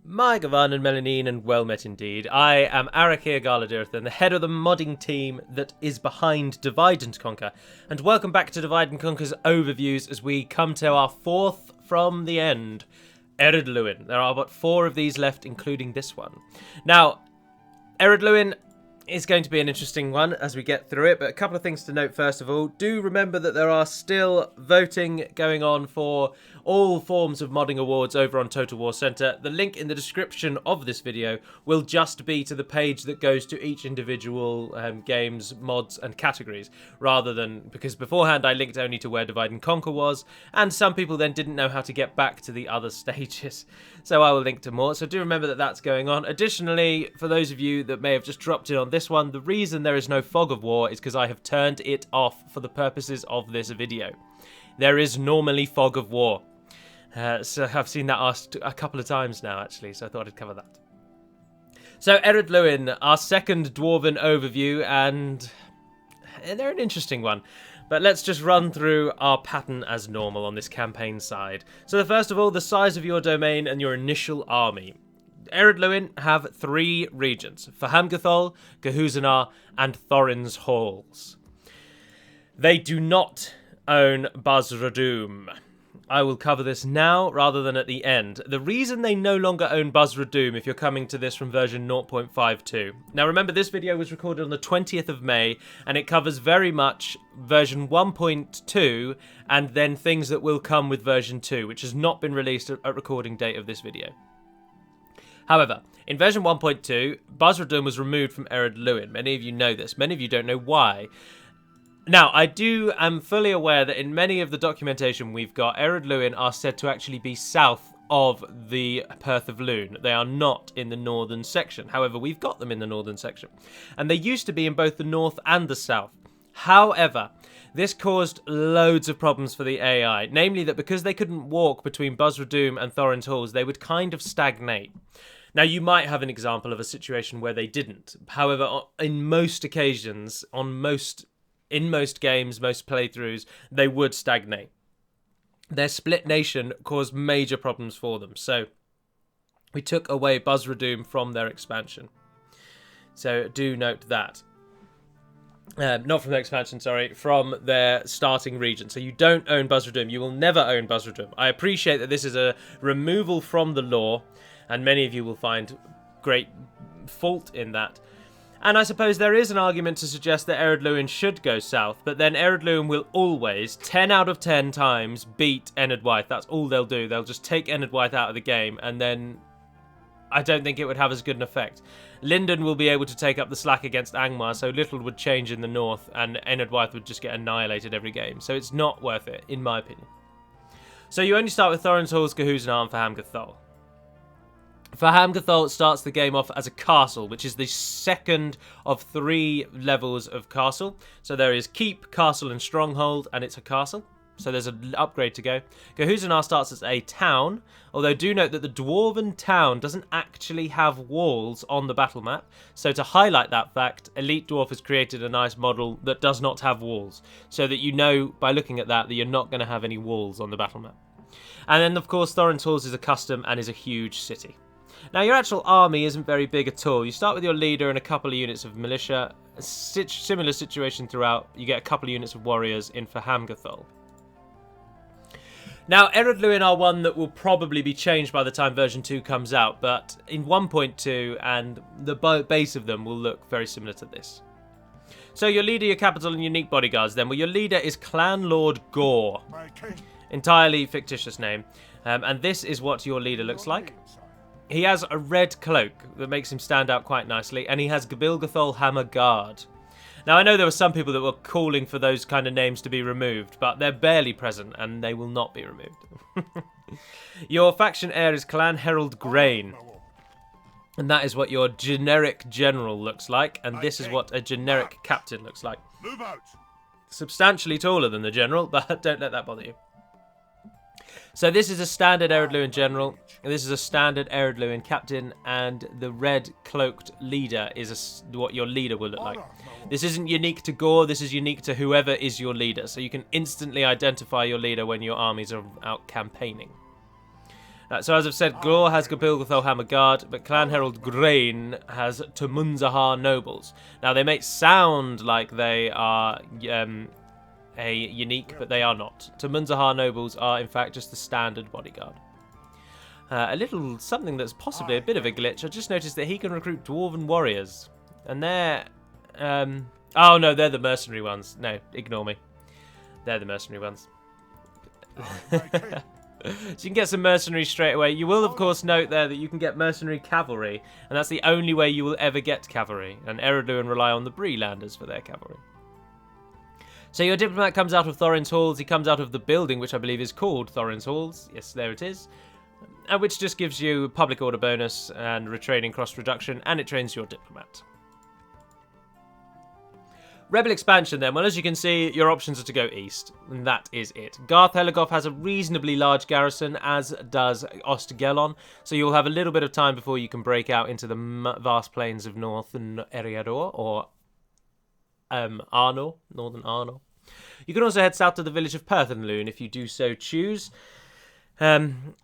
My Gavan and Melanine, and well met indeed. I am Arakir Galadirthan, the head of the modding team that is behind Divide and Conquer, and welcome back to Divide and Conquer's overviews as we come to our fourth from the end, Ered Luin. There are but 4 of these left, including this one. Now, Ered Luin is going to be an interesting one as we get through it, but a couple of things to note first of all. Do remember that there are still voting going on for all forms of modding awards over on Total War Center. The link in the description of this video will just be to the page that goes to each individual games, mods and categories, rather than, because beforehand I linked only to where Divide and Conquer was, and some people then didn't know how to get back to the other stages. So I will link to more, so do remember that that's going on. Additionally, for those of you that may have just dropped in on this one, the reason there is no Fog of War is because I have turned it off for the purposes of this video. There is normally Fog of War. So I've seen that asked a couple of times now, actually, so I thought I'd cover that. So, Ered Luin, our second Dwarven overview, and they're an interesting one. But let's just run through our pattern as normal on this campaign side. So, first of all, the size of your domain and your initial army. Ered Luin have 3 regions: Fahamgathol, Gehuzanar, and Thorin's Halls. They do not own Buzz-Radum. I will cover this now rather than at the end. The reason they no longer own Buzz-Radum, if you're coming to this from version 0.52. Now remember, this video was recorded on the 20th of May, and it covers very much version 1.2 and then things that will come with version 2, which has not been released at recording date of this video. However, in version 1.2, Buzz-Radum was removed from Ered Luin. Many of you know this. Many of you don't know why. Now, am fully aware that in many of the documentation we've got, Ered Luin are said to actually be south of the Perth of Lune. They are not in the northern section. However, we've got them in the northern section. And they used to be in both the north and the south. However, this caused loads of problems for the AI. Namely that because they couldn't walk between Buzz-Radum and Thorin's Halls, they would kind of stagnate. Now, you might have an example of a situation where they didn't. However, in most occasions, in most games, most playthroughs, they would stagnate. Their split nation caused major problems for them, so we took away Buzz-Radum from their expansion. So do note that. Not from their expansion, sorry, from their starting region. So you don't own Buzz-Radum. You will never own Buzz-Radum. I appreciate that this is a removal from the lore, and many of you will find great fault in that. And I suppose there is an argument to suggest that Ered Luin should go south, but then Ered Luin will always, 10 out of 10 times, beat Ened Wyth. That's all they'll do. They'll just take Ened Wyth out of the game, and then I don't think it would have as good an effect. Linden will be able to take up the slack against Angmar, so little would change in the north, and Ened Wyth would just get annihilated every game. So it's not worth it, in my opinion. So you only start with Thorin's Halls, Gehuzanar, and Fahamgathol. Fahamgathol starts the game off as a castle, which is the second of 3 levels of castle. So there is Keep, Castle, and Stronghold, and it's a castle. So there's an upgrade to go. Gehuzanar starts as a town, although do note that the Dwarven town doesn't actually have walls on the battle map. So to highlight that fact, Elite Dwarf has created a nice model that does not have walls, so that you know by looking at that you're not going to have any walls on the battle map. And then, of course, Thorin's Halls is a custom and is a huge city. Now, your actual army isn't very big at all. You start with your leader and a couple of units of militia. A similar situation throughout. You get a couple of units of warriors in Fahamgathol. Now, Ered Luin are one that will probably be changed by the time version 2 comes out, but in 1.2 and the base of them will look very similar to this. So your leader, your capital, and unique bodyguards then. Well, your leader is Clan Lord Gore. Entirely fictitious name. And this is what your leader looks like. He has a red cloak that makes him stand out quite nicely, and he has Gabilgathol Hammer Guard. Now, I know there were some people that were calling for those kind of names to be removed, but they're barely present, and they will not be removed. Your faction heir is Clan Herald Grain, and that is what your generic general looks like, and this is what a generic captain looks like. Substantially taller than the general, but don't let that bother you. So this is a standard Ered Luin general, this is a standard Ered Luin captain, and the red cloaked leader is what your leader will look like. This isn't unique to Gore, this is unique to whoever is your leader, so you can instantly identify your leader when your armies are out campaigning. So as I've said, Glor has Gapilgathol Hammer Guard, but Clan Herald Grain has Tumunzahar Nobles. Now they may sound like they are a unique, but they are not. Tumunzahar Nobles are in fact just the standard bodyguard. A little something that's possibly a bit of a glitch. I just noticed that he can recruit Dwarven Warriors. And they're... oh no, they're the mercenary ones. No, ignore me. They're the mercenary ones. So you can get some mercenaries straight away. You will, of course, note there that you can get mercenary cavalry, and that's the only way you will ever get cavalry. And Ered and rely on the Brelanders for their cavalry. So your diplomat comes out of Thorin's Halls. He comes out of the building, which I believe is called Thorin's Halls. Yes, there it is. Which just gives you public order bonus and retraining cost reduction, and it trains your diplomat. Rebel expansion then, well, as you can see, your options are to go east, and that is it. Garth Heligoth has a reasonably large garrison, as does Ostgelon, so you'll have a little bit of time before you can break out into the vast plains of northern Eriador, or Arnor, northern Arnor. You can also head south to the village of Perthenloon if you do so choose,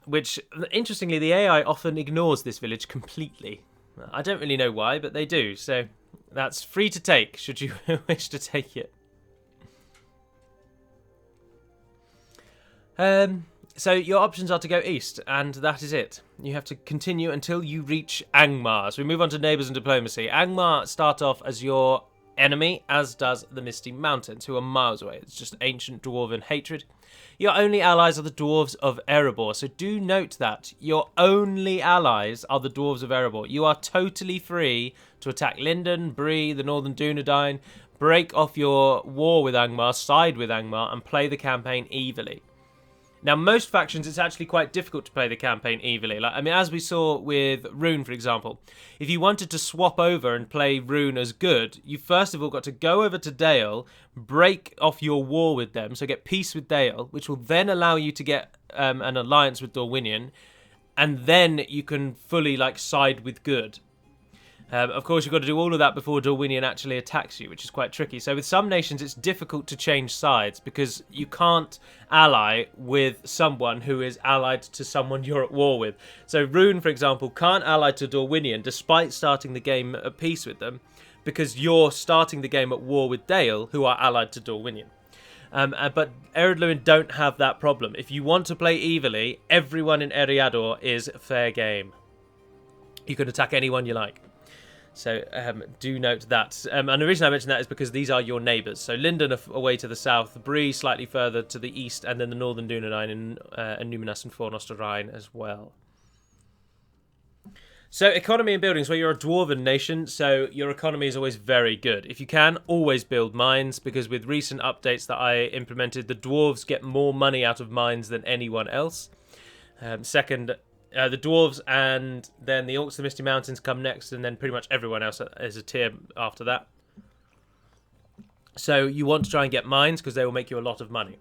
which, interestingly, the AI often ignores this village completely. I don't really know why, but they do, so... That's free to take, should you wish to take it. So your options are to go east, and that is it. You have to continue until you reach Angmar. So we move on to neighbours and diplomacy. Angmar start off as your enemy, as does the Misty Mountains, who are miles away. It's just ancient dwarven hatred. Your only allies are the dwarves of Erebor, so do note that. Your only allies are the dwarves of Erebor. You are totally free to attack Linden, Bree, the Northern Dunedain, break off your war with Angmar, side with Angmar, and play the campaign evilly. Now, most factions, it's actually quite difficult to play the campaign evilly. Like, I mean, as we saw with Rune, for example, if you wanted to swap over and play Rune as good, you first of all got to go over to Dale, break off your war with them, so get peace with Dale, which will then allow you to get an alliance with Dorwinion, and then you can fully, like, side with good. Of course, you've got to do all of that before Dorwinion actually attacks you, which is quite tricky. So with some nations, it's difficult to change sides because you can't ally with someone who is allied to someone you're at war with. So Rune, for example, can't ally to Dorwinion despite starting the game at peace with them because you're starting the game at war with Dale, who are allied to Dorwinion. But Ered Luin don't have that problem. If you want to play evilly, everyone in Eriador is fair game. You can attack anyone you like. So do note that. And the reason I mention that is because these are your neighbours. So Linden away to the south, Bree slightly further to the east, and then the Northern Dunedain and Numinas and Fornost Rhine as well. So economy and buildings, well, you're a dwarven nation, so your economy is always very good. If you can, always build mines, because with recent updates that I implemented, the dwarves get more money out of mines than anyone else. Second... the dwarves and then the orcs of the Misty Mountains come next, and then pretty much everyone else is a tier after that. So you want to try and get mines because they will make you a lot of money.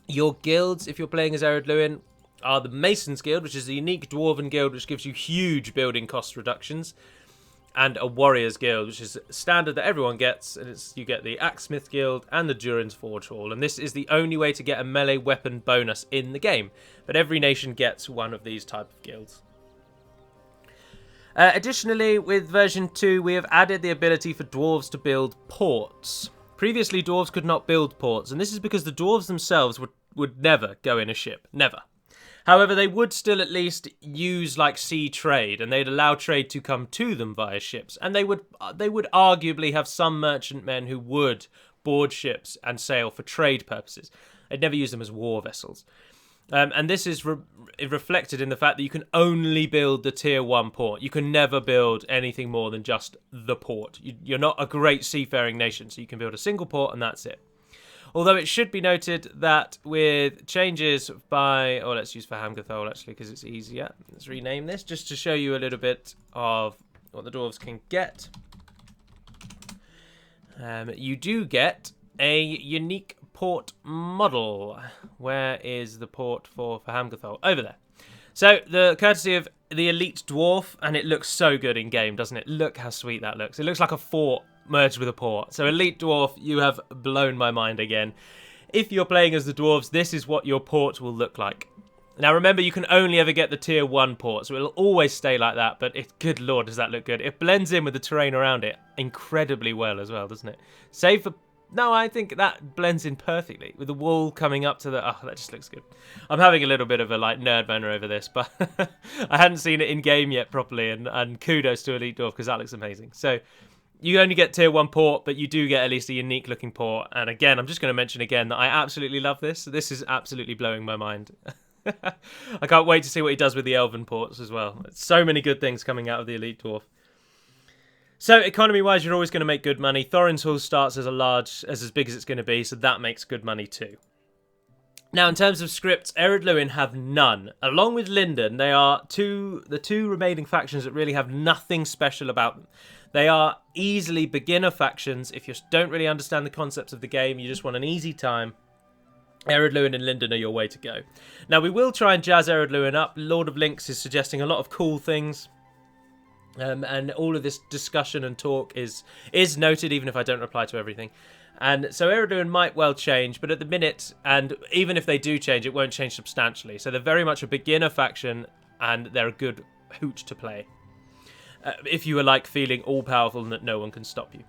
Your guilds, if you're playing as Ered Luin, are the Masons Guild, which is a unique dwarven guild which gives you huge building cost reductions, and a Warriors Guild, which is standard that everyone gets, and you get the Axesmith Guild and the Durin's Forge Hall, and this is the only way to get a melee weapon bonus in the game, but every nation gets one of these type of guilds. Additionally, with version 2, we have added the ability for dwarves to build ports. Previously, dwarves could not build ports, and this is because the dwarves themselves would never go in a ship. Never. However, they would still at least use like sea trade, and they'd allow trade to come to them via ships. And they would arguably have some merchantmen who would board ships and sail for trade purposes. They'd never use them as war vessels. And this is reflected in the fact that you can only build the tier 1 port. You can never build anything more than just the port. You're not a great seafaring nation, so you can build a single port and that's it. Although it should be noted that with changes by... Oh, let's use for Hamgathol, actually, because it's easier. Let's rename this, just to show you a little bit of what the dwarves can get. You do get a unique port model. Where is the port for Hamgathol? Over there. So, the courtesy of the elite dwarf, and it looks so good in game, doesn't it? Look how sweet that looks. It looks like a fort merged with a port. So elite dwarf, you have blown my mind again. If you're playing as the dwarves, this is what your port will look like. Now remember, you can only ever get the tier 1 port, so it'll always stay like that, but good lord does that look good. It blends in with the terrain around it incredibly well as well, doesn't it? Save for... No, I think that blends in perfectly with the wall coming up to the... Oh, that just looks good. I'm having a little bit of a nerd boner over this, but I hadn't seen it in game yet properly, and kudos to Elite Dwarf because that looks amazing. So you only get tier 1 port, but you do get at least a unique looking port. And again, I'm just going to mention again that I absolutely love this. This is absolutely blowing my mind. I can't wait to see what he does with the Elven ports as well. So many good things coming out of the Elite Dwarf. So economy-wise, you're always going to make good money. Thorin's Hall starts as big as it's going to be, so that makes good money too. Now, in terms of scripts, Ered Luin have none. Along with Linden, they are the two remaining factions that really have nothing special about them. They are easily beginner factions. If you don't really understand the concepts of the game, you just want an easy time, Ered Luin and Linden are your way to go. Now, we will try and jazz Ered Luin up. Lord of Links is suggesting a lot of cool things. And all of this discussion and talk is noted, even if I don't reply to everything. And so Ered Luin might well change, but at the minute, and even if they do change, it won't change substantially. So they're very much a beginner faction, and they're a good hoot to play. If you are feeling all-powerful and that no one can stop you.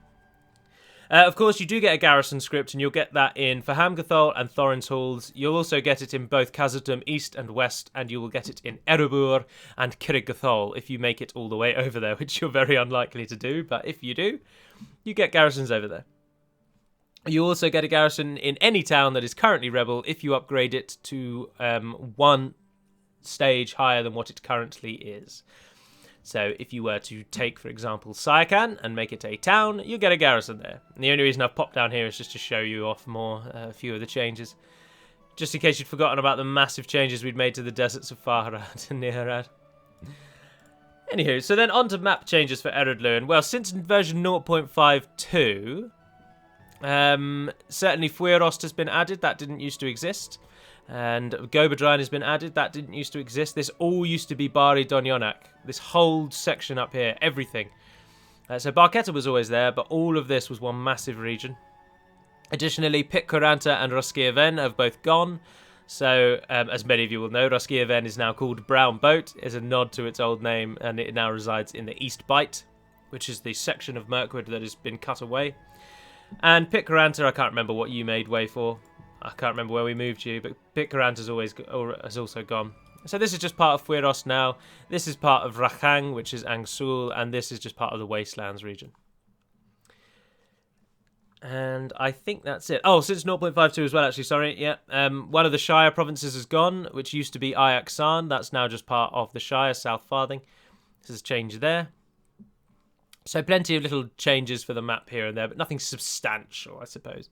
Of course, you do get a garrison script, and you'll get that in Fahamgathol and Thorin's Halls. You'll also get it in both Khazad-dûm East and West, and you will get it in Erebor and Kiriggathol if you make it all the way over there, which you're very unlikely to do, but if you do, you get garrisons over there. You also get a garrison in any town that is currently rebel if you upgrade it to 1 stage higher than what it currently is. So if you were to take, for example, Sayakan and make it a town, you get a garrison there. And the only reason I've popped down here is just to show you off a few of the changes. Just in case you'd forgotten about the massive changes we'd made to the deserts of Farhad and Ered. Anywho, so then on to map changes for Ered Luin. Well, since version 0.52, certainly Fuerost has been added. That didn't used to exist. And Gobadrine has been added. That didn't used to exist. This all used to be Bari Donyonak. This whole section up here, everything. So Barketa was always there, but all of this was one massive region. Additionally, Pitkaranta and Roskiaven have both gone. So, as many of you will know, Roskiaven is now called Brown Boat, as a nod to its old name, and it now resides in the East Bight, which is the section of Mirkwood that has been cut away. And Pitkaranta, I can't remember what you made way for. I can't remember where we moved you, but Pitkarant has also gone. So this is just part of Fueros now. This is part of Rakhang, which is Angsul, and this is just part of the Wastelands region. And I think that's it. Oh, since 0.52 as well, actually, sorry. Yeah, one of the Shire provinces is gone, which used to be Ayaksan. That's now just part of the Shire, South Farthing. This is change there. So plenty of little changes for the map here and there, but nothing substantial, I suppose.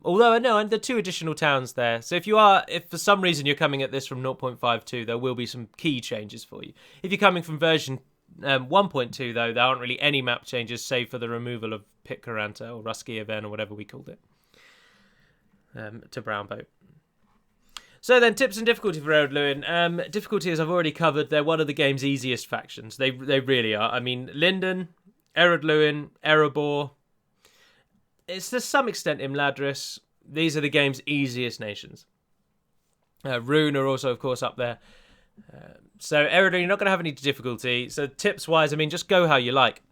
Although, no, and the 2 additional towns there. So if for some reason you're coming at this from 0.52, there will be some key changes for you. If you're coming from version 1.2, though, there aren't really any map changes, save for the removal of Pitkaranta or Roskiaven or whatever we called it, to Brown Boat. So then, tips and difficulty for Ered Luin. Difficulty, as I've already covered, they're one of the game's easiest factions. They really are. I mean, Linden, Ered Luin, Erebor. It's to some extent Imladris. These are the game's easiest nations. Rune are also, of course, up there. So Ered Luin, you're not going to have any difficulty. So tips-wise, I mean, just go how you like.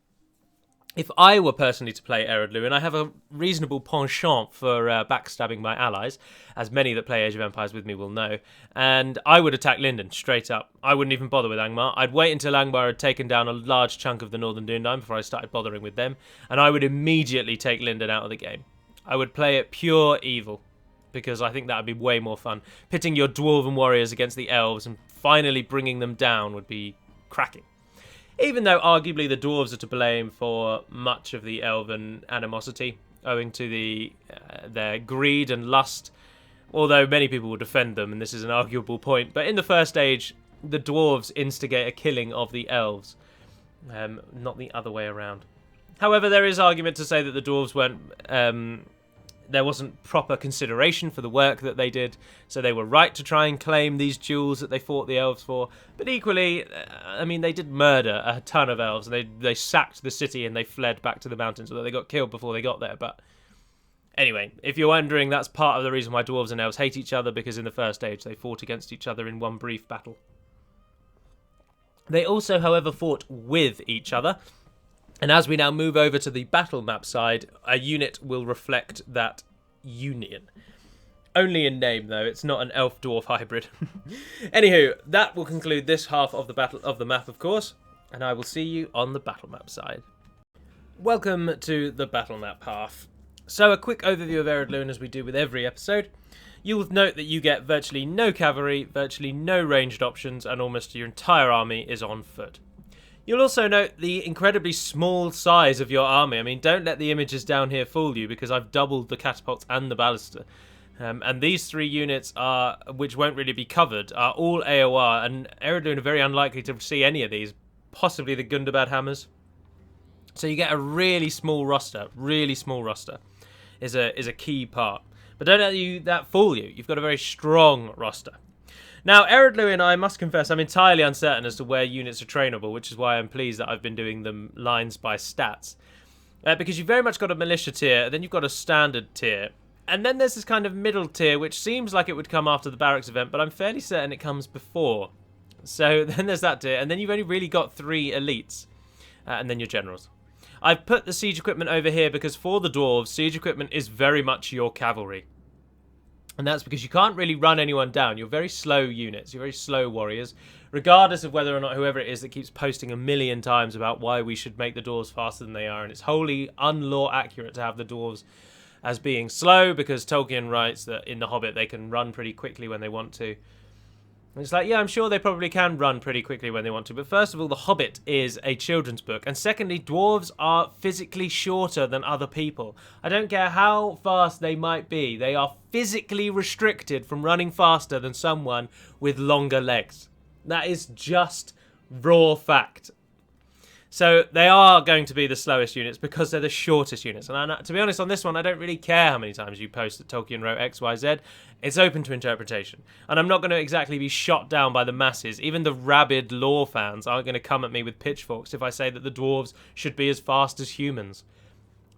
If I were personally to play Ered Luin, I have a reasonable penchant for backstabbing my allies, as many that play Age of Empires with me will know. And I would attack Linden straight up. I wouldn't even bother with Angmar. I'd wait until Angmar had taken down a large chunk of the Northern Dundine before I started bothering with them. And I would immediately take Linden out of the game. I would play it pure evil, because I think that would be way more fun. Pitting your Dwarven warriors against the Elves and finally bringing them down would be cracking. Even though arguably the dwarves are to blame for much of the elven animosity, owing to their greed and lust, although many people will defend them, and this is an arguable point. But in the first age, the dwarves instigate a killing of the elves, not the other way around. However, there is argument to say that the dwarves weren't... there wasn't proper consideration for the work that they did, so they were right to try and claim these jewels that they fought the elves for. But equally, I mean, they did murder a ton of elves, and they sacked the city and they fled back to the mountains, although they got killed before they got there. But Anyway, if you're wondering, that's part of the reason why dwarves and elves hate each other, because in the first age they fought against each other in one brief battle. They also, however, fought with each other, and as we now move over to the battle map side, a unit will reflect that union. Only in name, though. It's not an elf-dwarf hybrid. Anywho, that will conclude this half of the map, of course, and I will see you on the battle map side. Welcome to the battle map half. So, a quick overview of Ered Luin, as we do with every episode. You'll note that you get virtually no cavalry, virtually no ranged options, and almost your entire army is on foot. You'll also note the incredibly small size of your army. I mean, don't let the images down here fool you, because I've doubled the catapults and the ballista. And these three units, which won't really be covered, are all AOR, and Ered Luin are very unlikely to see any of these, possibly the Gundabad hammers. So you get a really small roster, is a key part. But don't let that fool you. You've got a very strong roster. Now, Ered Luin, I must confess, I'm entirely uncertain as to where units are trainable, which is why I'm pleased that I've been doing them lines by stats. Because you've very much got a militia tier, then you've got a standard tier. And then there's this kind of middle tier, which seems like it would come after the barracks event, but I'm fairly certain it comes before. So then there's that tier, and then you've only really got 3 elites, and then your generals. I've put the siege equipment over here because for the dwarves, siege equipment is very much your cavalry. And that's because you can't really run anyone down. You're very slow units. You're very slow warriors, regardless of whether or not whoever it is that keeps posting a million times about why we should make the dwarves faster than they are. And it's wholly unlaw accurate to have the dwarves as being slow, because Tolkien writes that in The Hobbit they can run pretty quickly when they want to. And it's like, yeah, I'm sure they probably can run pretty quickly when they want to. But first of all, The Hobbit is a children's book. And secondly, dwarves are physically shorter than other people. I don't care how fast they might be. They are physically restricted from running faster than someone with longer legs. That is just raw fact. So they are going to be the slowest units because they're the shortest units. And to be honest, on this one, I don't really care how many times you post that Tolkien wrote X, Y, Z. It's open to interpretation. And I'm not going to exactly be shot down by the masses. Even the rabid lore fans aren't going to come at me with pitchforks if I say that the dwarves should be as fast as humans.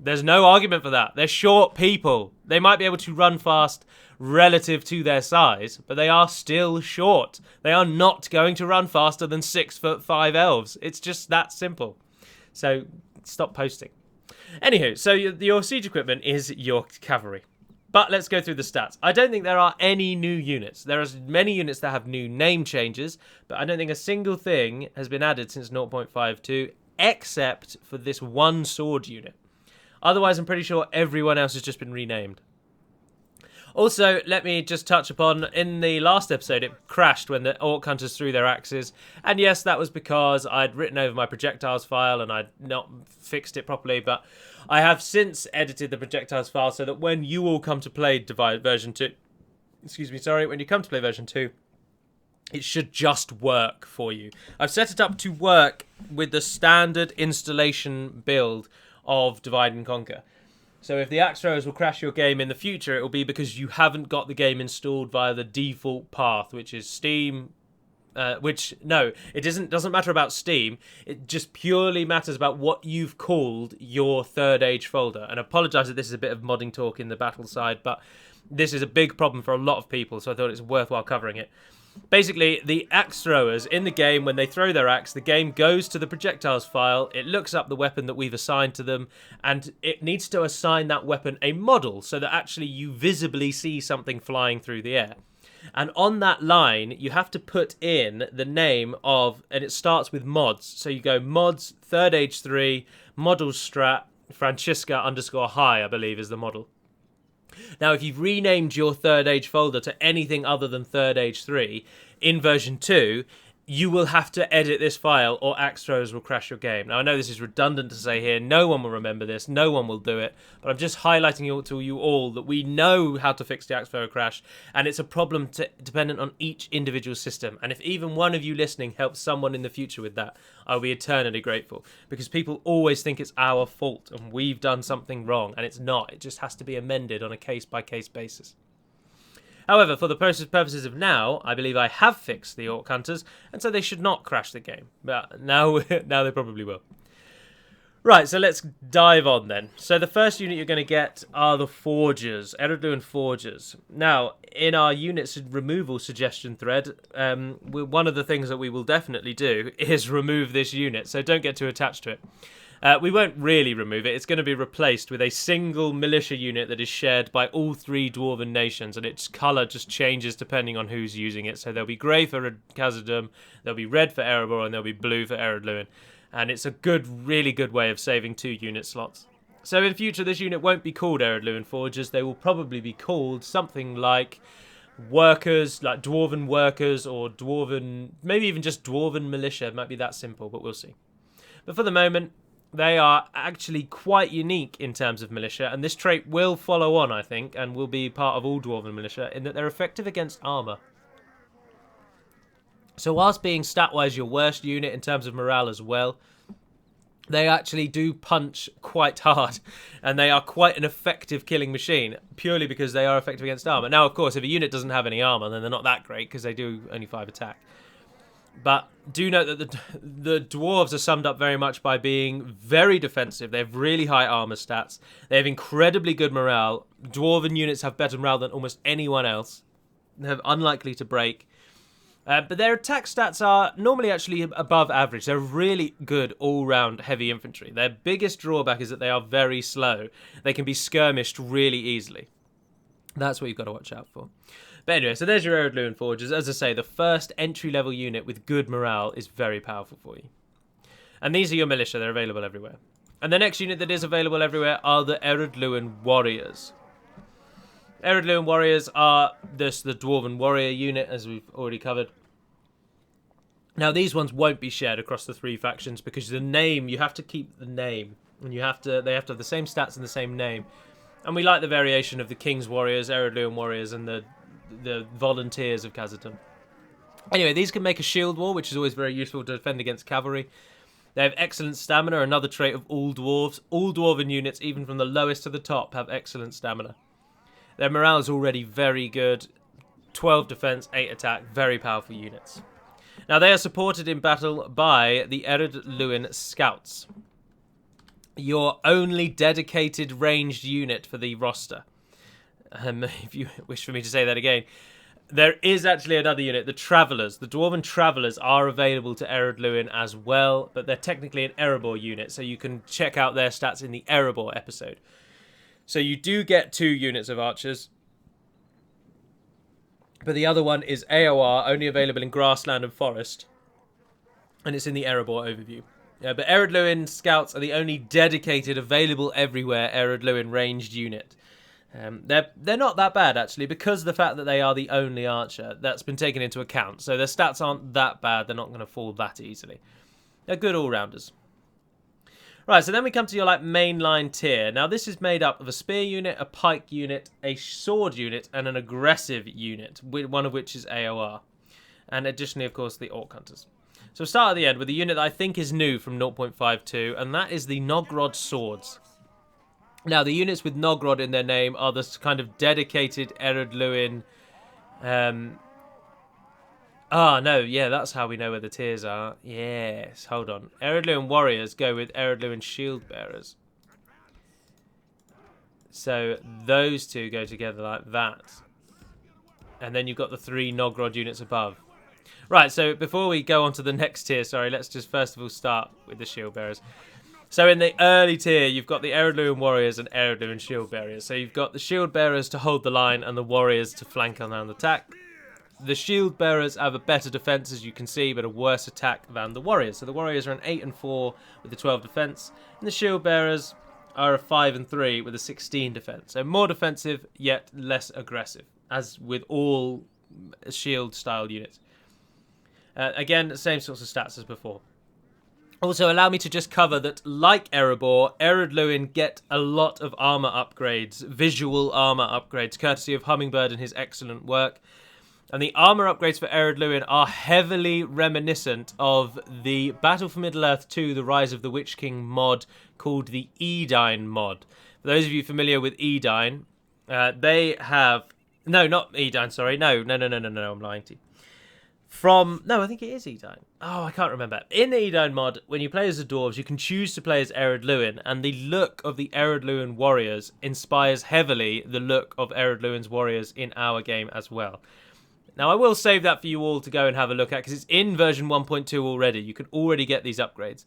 There's no argument for that. They're short people. They might be able to run fast relative to their size, but they are still short. They are not going to run faster than 6'5" elves. It's just that simple. So stop posting. Anywho, so your siege equipment is your cavalry. But let's go through the stats. I don't think there are any new units. There are many units that have new name changes, but I don't think a single thing has been added since 0.52, except for this one sword unit. Otherwise, I'm pretty sure everyone else has just been renamed. Also, let me just touch upon, in the last episode, it crashed when the Orc Hunters threw their axes. And yes, that was because I'd written over my projectiles file and I'd not fixed it properly. But I have since edited the projectiles file so that when you all come to play version 2, when you come to play version 2, it should just work for you. I've set it up to work with the standard installation build of Divide and Conquer. So if the axe throwers will crash your game in the future, it will be because you haven't got the game installed via the default path, which is Steam. It doesn't matter about Steam. It just purely matters about what you've called your Third Age folder. And I apologise that this is a bit of modding talk in the battle side, but this is a big problem for a lot of people, so I thought it's worthwhile covering it. Basically, the axe throwers in the game, when they throw their axe, the game goes to the projectiles file, it looks up the weapon that we've assigned to them, and it needs to assign that weapon a model so that actually you visibly see something flying through the air. And on that line, you have to put in the name of, and it starts with mods. So you go mods, Third Age 3, model strat, Francisca_high, I believe is the model. Now, if you've renamed your Third Age folder to anything other than Third Age 3 in version 2, you will have to edit this file or axe throwers will crash your game. Now, I know this is redundant to say here. No one will remember this. No one will do it. But I'm just highlighting to you all that we know how to fix the axe thrower crash, and it's a problem dependent on each individual system. And if even one of you listening helps someone in the future with that, I'll be eternally grateful, because people always think it's our fault and we've done something wrong, and it's not. It just has to be amended on a case-by-case basis. However, for the purposes of now, I believe I have fixed the Orc Hunters, and so they should not crash the game. But now they probably will. Right, so let's dive on then. So the first unit you're going to get are the Forgers, Ered Luin Forgers. Now, in our units removal suggestion thread, one of the things that we will definitely do is remove this unit, so don't get too attached to it. We won't really remove it. It's going to be replaced with a single militia unit that is shared by all three Dwarven nations, and its colour just changes depending on who's using it. So there'll be grey for Khazad-dûm, there'll be red for Erebor, and there'll be blue for Ered Luin. And it's a really good way of saving 2 unit slots. So in future, this unit won't be called Ered Luin Forgers. They will probably be called something like workers, like Dwarven workers, or Dwarven, maybe even just Dwarven militia. It might be that simple, but we'll see. But for the moment, they are actually quite unique in terms of militia, and this trait will follow on, I think, and will be part of all Dwarven militia, in that they're effective against armour. So whilst being stat-wise your worst unit in terms of morale as well, they actually do punch quite hard, and they are quite an effective killing machine, purely because they are effective against armour. Now, of course, if a unit doesn't have any armour, then they're not that great, because they do only 5 attack. But do note that the dwarves are summed up very much by being very defensive. They have really high armor stats. They have incredibly good morale. Dwarven units have better morale than almost anyone else. They're unlikely to break. But their attack stats are normally actually above average. They're really good all-round heavy infantry. Their biggest drawback is that they are very slow. They can be skirmished really easily. That's what you've got to watch out for. But anyway, so there's your Ered Luin Forgers. As I say, the first entry-level unit with good morale is very powerful for you. And these are your militia. They're available everywhere. And the next unit that is available everywhere are the Ered Luin Warriors. Ered Luin Warriors are the Dwarven Warrior unit, as we've already covered. Now, these ones won't be shared across the 3 factions because the name, you have to keep the name. And they have to have the same stats and the same name. And we like the variation of the King's Warriors, Ered Luin Warriors, and the Volunteers of Khazad-dûm. Anyway, these can make a shield wall, which is always very useful to defend against cavalry. They have excellent stamina, another trait of all dwarves. All dwarven units, even from the lowest to the top, have excellent stamina. Their morale is already very good. 12 defense, 8 attack, very powerful units. Now, they are supported in battle by the Ered Luin Scouts. Your only dedicated ranged unit for the roster. If you wish for me to say that again. There is actually another unit, the Travellers. The Dwarven Travellers are available to Ered Luin as well, but they're technically an Erebor unit, so you can check out their stats in the Erebor episode. So you do get 2 units of archers, but the other one is AOR, only available in grassland and forest, and it's in the Erebor overview. But Ered Luin Scouts are the only dedicated, available everywhere Ered Luin ranged unit. They're not that bad, actually, because of the fact that they are the only archer. That's been taken into account, so their stats aren't that bad. They're not going to fall that easily. They're good all-rounders. Right, so then we come to your mainline tier. Now, this is made up of a spear unit, a pike unit, a sword unit, and an aggressive unit, one of which is AOR. And additionally, of course, the Orc Hunters. So we'll start at the end with a unit that I think is new from 0.52, and that is the Nogrod Swords. Now, the units with Nogrod in their name are the kind of dedicated Ered Luin... that's how we know where the tiers are. Yes, hold on. Ered Luin Warriors go with Ered Luin Shield Bearers. So those 2 go together like that. And then you've got the 3 Nogrod units above. Right, so before we go on to the next tier, let's just first of all start with the Shield Bearers. So in the early tier, you've got the Ered Luin Warriors and Ered Luin Shield Bearers. So you've got the Shield Bearers to hold the line and the Warriors to flank on the attack. The Shield Bearers have a better defense, as you can see, but a worse attack than the Warriors. So the Warriors are an 8 and 4 with a 12 defense, and the Shield Bearers are a 5 and 3 with a 16 defense. So more defensive, yet less aggressive, as with all shield-style units. Again, same sorts of stats as before. Also, allow me to just cover that, like Erebor, Ered Luin get a lot of armor upgrades, visual armor upgrades, courtesy of Hummingbird and his excellent work. And the armor upgrades for Ered Luin are heavily reminiscent of the Battle for Middle-earth 2, The Rise of the Witch King mod, called the Edine mod. For those of you familiar with Edine, they have... No, not Edine, sorry. No, I'm lying to you. No, I think it is Edain. Oh, I can't remember. In the Edain mod, when you play as the dwarves, you can choose to play as Ered Luin, and the look of the Ered Luin warriors inspires heavily the look of Ered Luin's warriors in our game as well. Now, I will save that for you all to go and have a look at, because it's in version 1.2 already. You can already get these upgrades.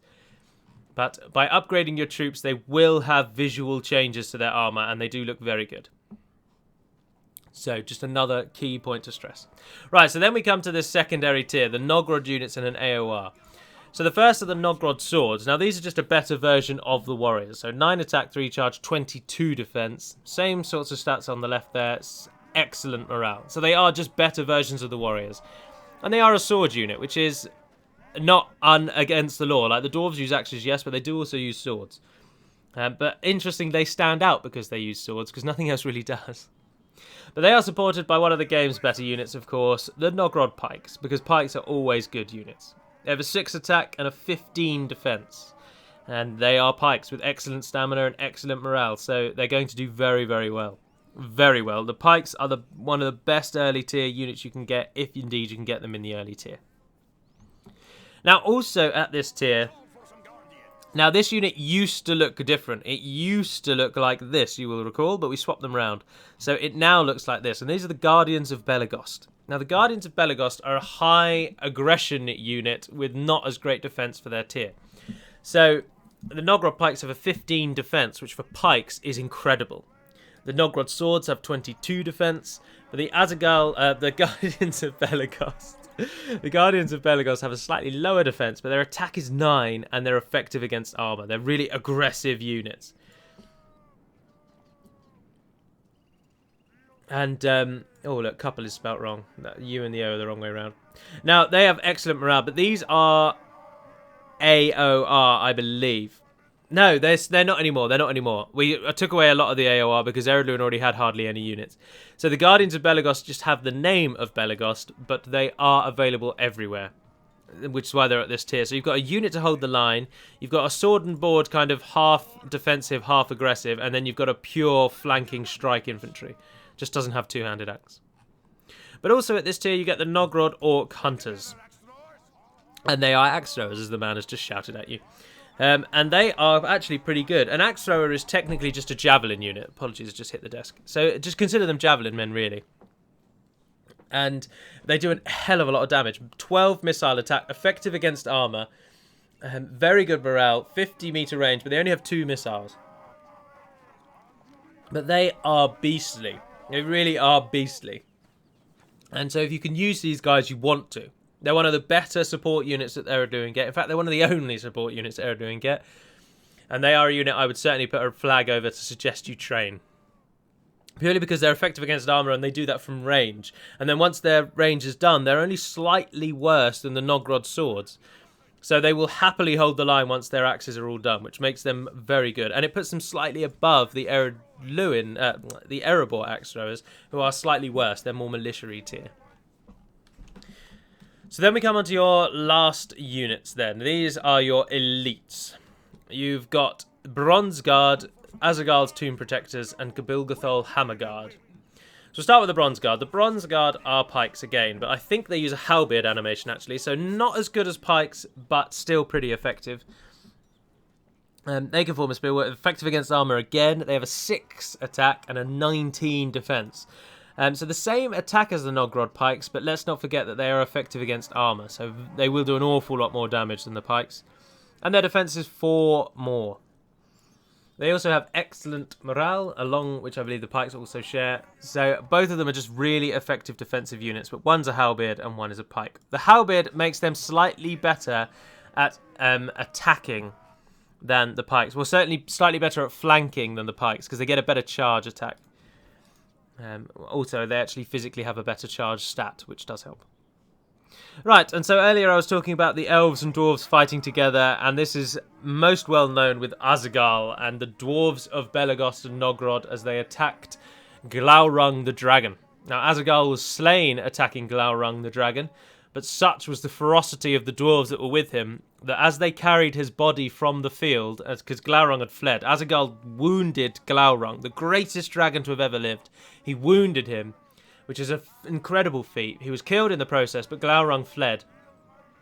But by upgrading your troops, they will have visual changes to their armor, and they do look very good. So, just another key point to stress. Right, so then we come to this secondary tier, the Nogrod units and an AOR. So the first are the Nogrod swords. Now, these are just a better version of the warriors. So 9 attack, 3 charge, 22 defense. Same sorts of stats on the left there. Excellent morale. So they are just better versions of the warriors. And they are a sword unit, which is not against the law. Like, the dwarves use axes, yes, but they do also use swords. But interesting, they stand out because they use swords, because nothing else really does. But they are supported by one of the game's better units, of course, the Nogrod Pikes, because Pikes are always good units. They have a 6 attack and a 15 defense. And they are Pikes with excellent stamina and excellent morale, so they're going to do very, very well. Very well. The Pikes are one of the best early tier units you can get, if indeed you can get them in the early tier. Now, also at this tier... Now, this unit used to look different. It used to look like this, you will recall, but we swapped them around. So it now looks like this, and these are the Guardians of Belegost. Now, the Guardians of Belegost are a high aggression unit with not as great defense for their tier. So the Nogrod Pikes have a 15 defense, which for Pikes is incredible. The Nogrod Swords have 22 defense, but the Guardians of Belegost... The Guardians of Belegost have a slightly lower defense, but their attack is 9 and they're effective against armor. They're really aggressive units. And, oh look, couple is spelt wrong. U and the O are the wrong way around. Now, they have excellent morale, but these are AOR, I believe. No, they're not anymore. They're not anymore. We took away a lot of the AOR because Ered Luin already had hardly any units. So the Guardians of Belegost just have the name of Belegost, but they are available everywhere, which is why they're at this tier. So you've got a unit to hold the line. You've got a sword and board kind of half defensive, half aggressive, and then you've got a pure flanking strike infantry. Just doesn't have two-handed axe. But also at this tier, you get the Nogrod Orc Hunters. And they are axe throwers, as the man has just shouted at you. And they are actually pretty good. An axe thrower is technically just a javelin unit. Apologies, I just hit the desk. So just consider them javelin men, really. And they do a hell of a lot of damage. 12 missile attack, effective against armor. Very good morale, 50 meter range, but they only have 2 missiles. But they are beastly. They really are beastly. And so if you can use these guys, you want to. They're one of the better support units that Ered Luin get. In fact, they're one of the only support units that Ered Luin get. And they are a unit I would certainly put a flag over to suggest you train. Purely because they're effective against armor and they do that from range. And then once their range is done, they're only slightly worse than the Nogrod swords. So they will happily hold the line once their axes are all done, which makes them very good. And it puts them slightly above the Ered Luin, the Erebor axe throwers, who are slightly worse. They're more militia-y tier. So then we come on to your last units then. These are your elites. You've got Bronze Guard, Azagal's Tomb Protectors, and Gabilgathol Hammer Guard. So we'll start with the Bronze Guard. The Bronze Guard are Pikes again, but I think they use a halberd animation actually, so not as good as Pikes, but still pretty effective. They can form a spear, effective against armor again. They have a 6 attack and a 19 defense. So the same attack as the Nogrod Pikes, but let's not forget that they are effective against armor, so they will do an awful lot more damage than the Pikes. And their defense is 4 more. They also have excellent morale, which I believe the Pikes also share. So both of them are just really effective defensive units, but one's a halberd and one is a Pike. The halberd makes them slightly better at attacking than the Pikes. Well, certainly slightly better at flanking than the Pikes, because they get a better charge attack. Also, they actually physically have a better charge stat, which does help. Right, and so earlier I was talking about the elves and dwarves fighting together, and this is most well known with Azagal and the dwarves of Belegost and Nogrod as they attacked Glaurung the dragon. Now, Azagal was slain attacking Glaurung the dragon, but such was the ferocity of the dwarves that were with him that as they carried his body from the field, because Glaurung had fled, Azagal wounded Glaurung, the greatest dragon to have ever lived. He wounded him, which is an incredible feat. He was killed in the process, but Glaurung fled.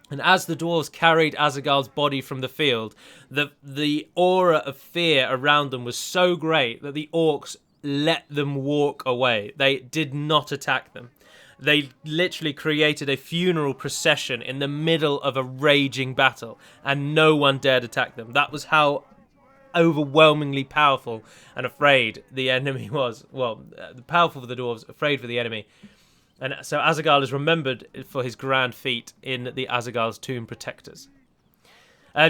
And as the dwarves carried Azaghald's body from the field, the aura of fear around them was so great that the orcs let them walk away. They did not attack them. They literally created a funeral procession in the middle of a raging battle, and no one dared attack them. That was how overwhelmingly powerful and afraid the enemy was. Well, powerful for the dwarves, afraid for the enemy. And so Azaghald is remembered for his grand feat in the Azaghald's Tomb Protectors.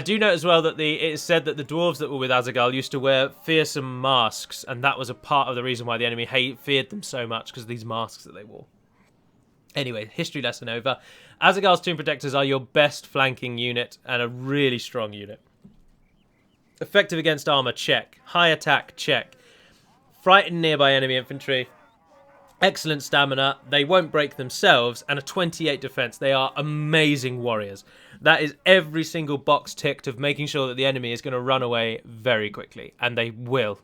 Do note as well that it is said that the dwarves that were with Azaghald used to wear fearsome masks, and that was a part of the reason why the enemy feared them so much, because of these masks that they wore. Anyway, history lesson over. Azaghald's Tomb Protectors are your best flanking unit and a really strong unit. Effective against armor, check. High attack, check. Frighten nearby enemy infantry. Excellent stamina. They won't break themselves. And a 28 defense. They are amazing warriors. That is every single box ticked of making sure that the enemy is going to run away very quickly. And they will.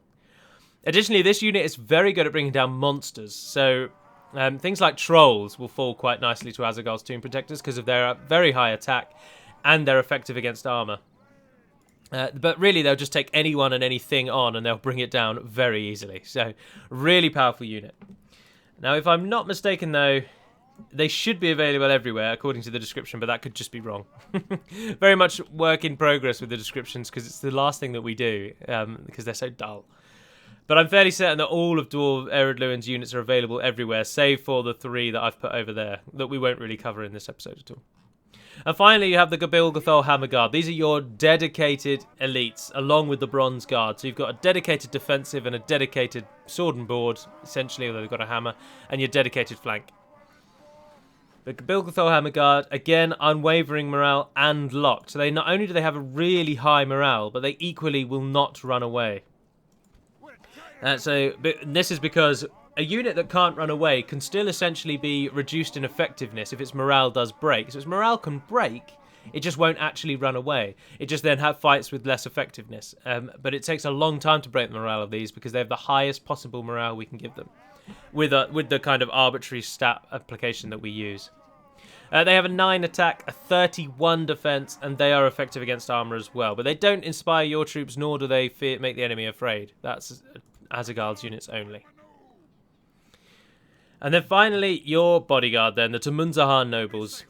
Additionally, this unit is very good at bringing down monsters. So things like trolls will fall quite nicely to Azaghald's Tomb Protectors because of their very high attack and they're effective against armor. But really, they'll just take anyone and anything on and they'll bring it down very easily. So, really powerful unit. Now, if I'm not mistaken, though, they should be available everywhere, according to the description, but that could just be wrong. Very much work in progress with the descriptions, because it's the last thing that we do, because they're so dull. But I'm fairly certain that all of Dwarf Ered Luin's units are available everywhere, save for the 3 that I've put over there, that we won't really cover in this episode at all. And finally, you have the Gabilgathol Hammer Guard. These are your dedicated elites, along with the Bronze Guard. So you've got a dedicated defensive and a dedicated sword and board, essentially, although they've got a hammer, and your dedicated flank. The Gabilgathol Hammer Guard, again, unwavering morale and locked. So they not only do they have a really high morale, but they equally will not run away. This is because a unit that can't run away can still essentially be reduced in effectiveness if its morale does break. So its morale can break, it just won't actually run away. It just then fights with less effectiveness. But it takes a long time to break the morale of these because they have the highest possible morale we can give them with the kind of arbitrary stat application that we use. They have a 9 attack, a 31 defense, and they are effective against armor as well. But they don't inspire your troops, nor do they make the enemy afraid. That's Azaghald's units only. And then finally, your bodyguard then, the Tumunzahar Nobles.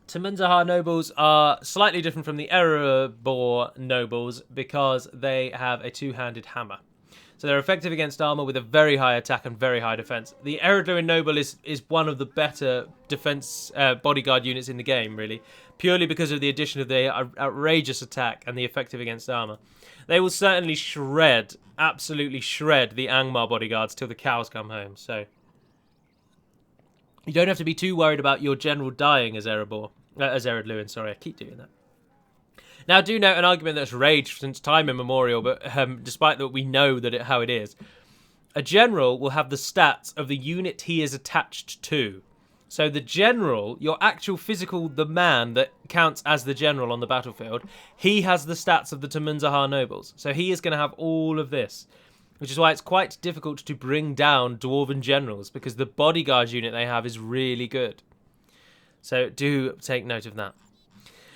Tumunzahar Nobles are slightly different from the Erebor Nobles because they have a 2-handed hammer. So they're effective against armor with a very high attack and very high defense. The Ered Luin Noble is one of the better defense bodyguard units in the game, really, purely because of the addition of the outrageous attack and the effective against armor. They will certainly absolutely shred the Angmar bodyguards till the cows come home. So you don't have to be too worried about your general dying as Ered Luin. Sorry, I keep doing that. Now, do note an argument that's raged since time immemorial, but despite that we know how it is. A general will have the stats of the unit he is attached to. So the general, your actual physical, the man that counts as the general on the battlefield, he has the stats of the Tumunzahar Nobles. So he is going to have all of this, which is why it's quite difficult to bring down Dwarven generals, because the bodyguard unit they have is really good. So do take note of that.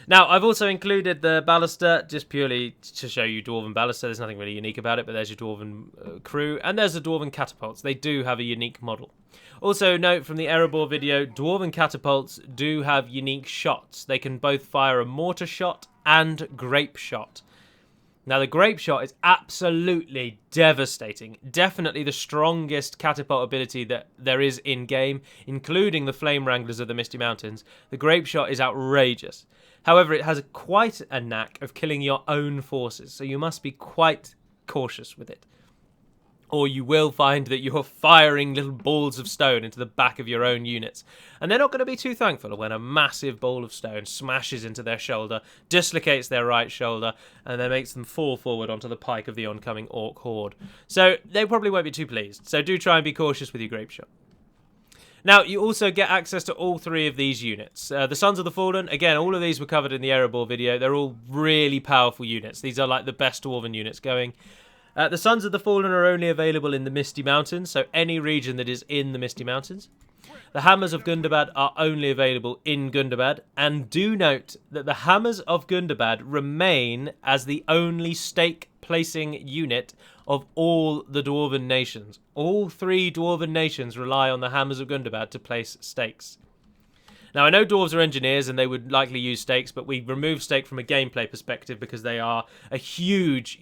Now, I've also included the Ballista, just purely to show you Dwarven Ballista. There's nothing really unique about it, but there's your Dwarven crew. And there's the Dwarven Catapults. They do have a unique model. Also, note from the Erebor video, Dwarven Catapults do have unique shots. They can both fire a mortar shot and grape shot. Now, the grape shot is absolutely devastating. Definitely the strongest catapult ability that there is in-game, including the Flame Wranglers of the Misty Mountains. The grape shot is outrageous. However, it has quite a knack of killing your own forces, so you must be quite cautious with it. Or you will find that you're firing little balls of stone into the back of your own units. And they're not going to be too thankful when a massive ball of stone smashes into their shoulder, dislocates their right shoulder, and then makes them fall forward onto the pike of the oncoming orc horde. So they probably won't be too pleased. So do try and be cautious with your grape shot. Now, you also get access to all 3 of these units. The Sons of the Fallen, again, all of these were covered in the Erebor video. They're all really powerful units. These are like the best Dwarven units going. The Sons of the Fallen are only available in the Misty Mountains, so any region that is in the Misty Mountains. The Hammers of Gundabad are only available in Gundabad, and do note that the Hammers of Gundabad remain as the only stake-placing unit of all the Dwarven nations. All 3 Dwarven nations rely on the Hammers of Gundabad to place stakes. Now, I know dwarves are engineers and they would likely use stakes, but we remove stake from a gameplay perspective because they are a huge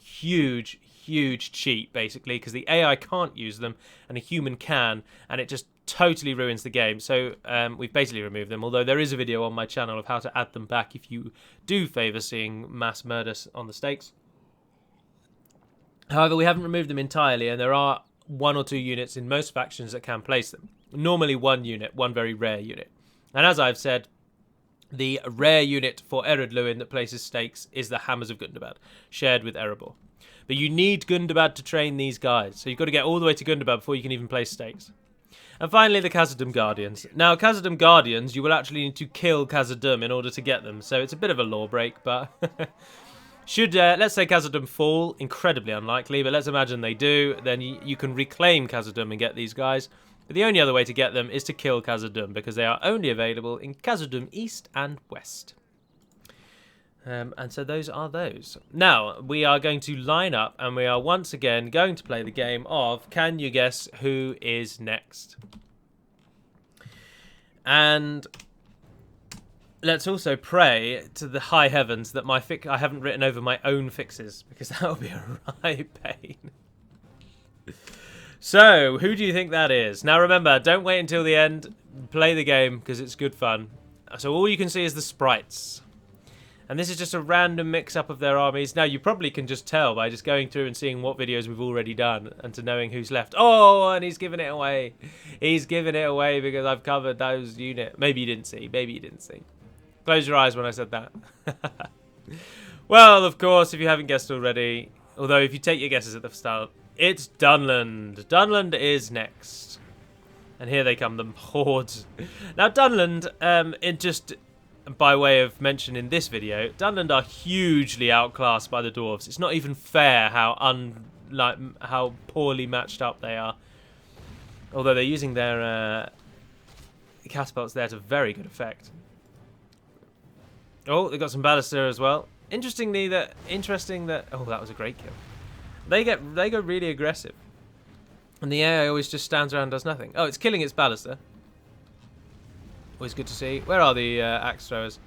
cheat, basically, because the AI can't use them and a human can, and it just totally ruins the game. So we've basically removed them, although there is a video on my channel of how to add them back if you do favour seeing mass murders on the stakes. However, we haven't removed them entirely, and there are 1 or 2 units in most factions that can place them. Normally 1 unit, 1 very rare unit. And as I've said, the rare unit for Ered Luin that places stakes is the Hammers of Gundabad, shared with Erebor. But you need Gundabad to train these guys, so you've got to get all the way to Gundabad before you can even place stakes. And finally, the Khazad-dûm Guardians. Now, Khazad-dûm Guardians, you will actually need to kill Khazad-dûm in order to get them, so it's a bit of a law break, but... Should, let's say Khazad-dûm fall, incredibly unlikely, but let's imagine they do, then you can reclaim Khazad-dûm and get these guys. But the only other way to get them is to kill Khazad-dûm, because they are only available in Khazad-dûm East and West. And so those are those. Now, we are going to line up, and we are once again going to play the game of Can You Guess Who Is Next? And let's also pray to the high heavens that I haven't written over my own fixes, because that would be a right pain. So, who do you think that is? Now remember, don't wait until the end. Play the game, because it's good fun. So all you can see is the sprites. And this is just a random mix-up of their armies. Now, you probably can just tell by just going through and seeing what videos we've already done and to knowing who's left. Oh, and he's giving it away. He's giving it away because I've covered those units. Maybe you didn't see. Maybe you didn't see. Close your eyes when I said that. Well, of course, if you haven't guessed already, although if you take your guesses at the start, it's Dunland. Dunland is next. And here they come, the hordes. Now, Dunland, by way of mention in this video, Dunland are hugely outclassed by the dwarves. It's not even fair how poorly matched up they are. Although they're using their catapults there to very good effect. Oh, they've got some ballista as well. Interesting that oh, that was a great kill. They go really aggressive. And the AI always just stands around and does nothing. Oh, it's killing its ballista. Always good to see. Where are the axe throwers?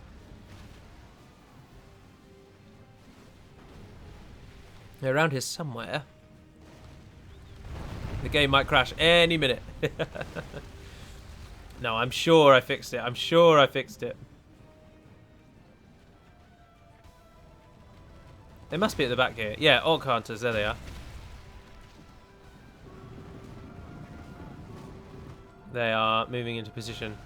They're around here somewhere. The game might crash any minute. No, I'm sure I fixed it. I'm sure I fixed it. They must be at the back here. Yeah, Orc Hunters. There they are. They are moving into position.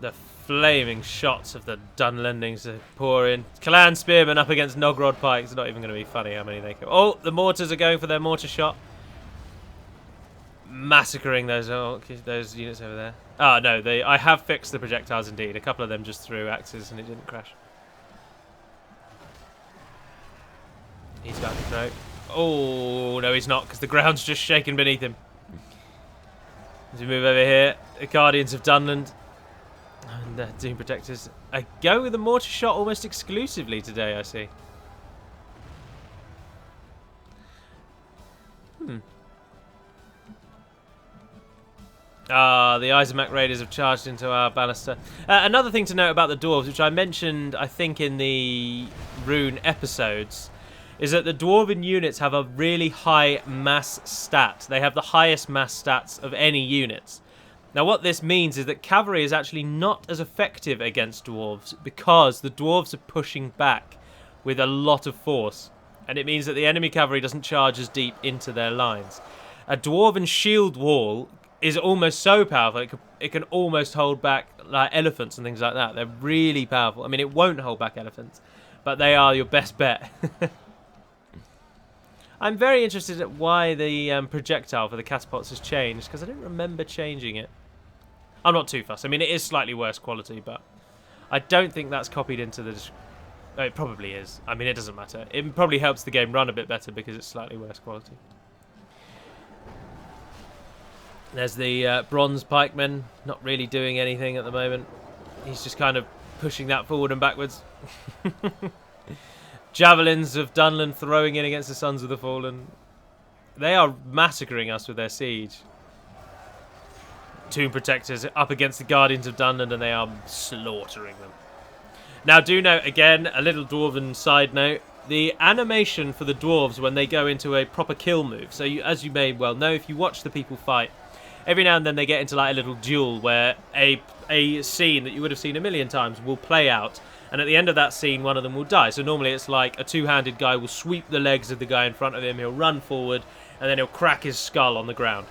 The flaming shots of the Dunlendings are pouring. Clan Spearmen up against Nogrod Pikes. It's not even going to be funny how many they kill. Oh, the mortars are going for their mortar shot. Massacring those units over there. Oh, no, I have fixed the projectiles indeed. A couple of them just threw axes and it didn't crash. He's about to throw. Oh, no, he's not, because the ground's just shaking beneath him. As we move over here, the Guardians of Dunland and the Doom Protectors. I go with the mortar shot almost exclusively today, I see. Ah, the Isaac Raiders have charged into our ballista. Another thing to note about the dwarves, which I mentioned, I think, in the rune episodes, is that the dwarven units have a really high mass stat. They have the highest mass stats of any units. Now what this means is that cavalry is actually not as effective against dwarves because the dwarves are pushing back with a lot of force. And it means that the enemy cavalry doesn't charge as deep into their lines. A dwarven shield wall is almost so powerful, it can almost hold back like elephants and things like that. They're really powerful. I mean, it won't hold back elephants, but they are your best bet. I'm very interested at why the projectile for the catapults has changed, because I don't remember changing it. I'm not too fussed. I mean, it is slightly worse quality, but I don't think that's copied into the... Oh, it probably is. I mean, it doesn't matter. It probably helps the game run a bit better because it's slightly worse quality. There's the bronze pikeman, not really doing anything at the moment. He's just kind of pushing that forward and backwards. Javelins of Dunland throwing in against the Sons of the Fallen. They are massacring us with their siege. Tomb Protectors up against the Guardians of Dunland, and they are slaughtering them. Now, do note, again, a little dwarven side note, the animation for the dwarves when they go into a proper kill move. So, as you may well know, if you watch the people fight, every now and then they get into like a little duel where a scene that you would have seen a million times will play out, and at the end of that scene one of them will die. So normally it's like a two-handed guy will sweep the legs of the guy in front of him, he'll run forward, and then he'll crack his skull on the ground.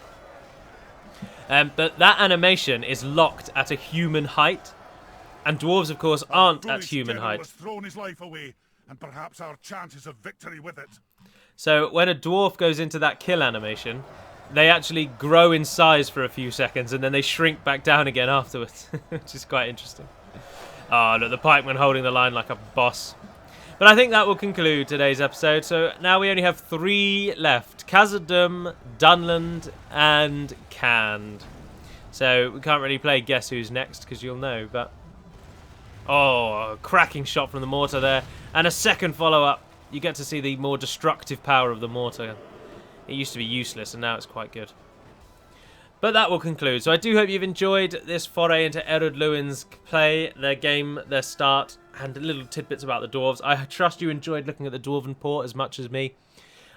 But that animation is locked at a human height, and dwarves of course aren't at human height. Has thrown his life away, and perhaps our chances of victory with it. So when a dwarf goes into that kill animation, they actually grow in size for a few seconds and then they shrink back down again afterwards, which is quite interesting. Oh, look, the pikeman holding the line like a boss. But I think that will conclude today's episode. So now we only have 3 left. Khazad-dûm, Dunland, and Khand. So we can't really play Guess Who's Next because you'll know, but... Oh, a cracking shot from the mortar there. And a second follow-up. You get to see the more destructive power of the mortar. It used to be useless, and now it's quite good. But that will conclude. So I do hope you've enjoyed this foray into Ered Luin's play, their game, their start, and little tidbits about the dwarves. I trust you enjoyed looking at the Dwarven Port as much as me.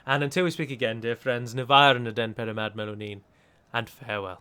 And until we speak again, dear friends, Nevair and Aden Perimad Melonin, and farewell.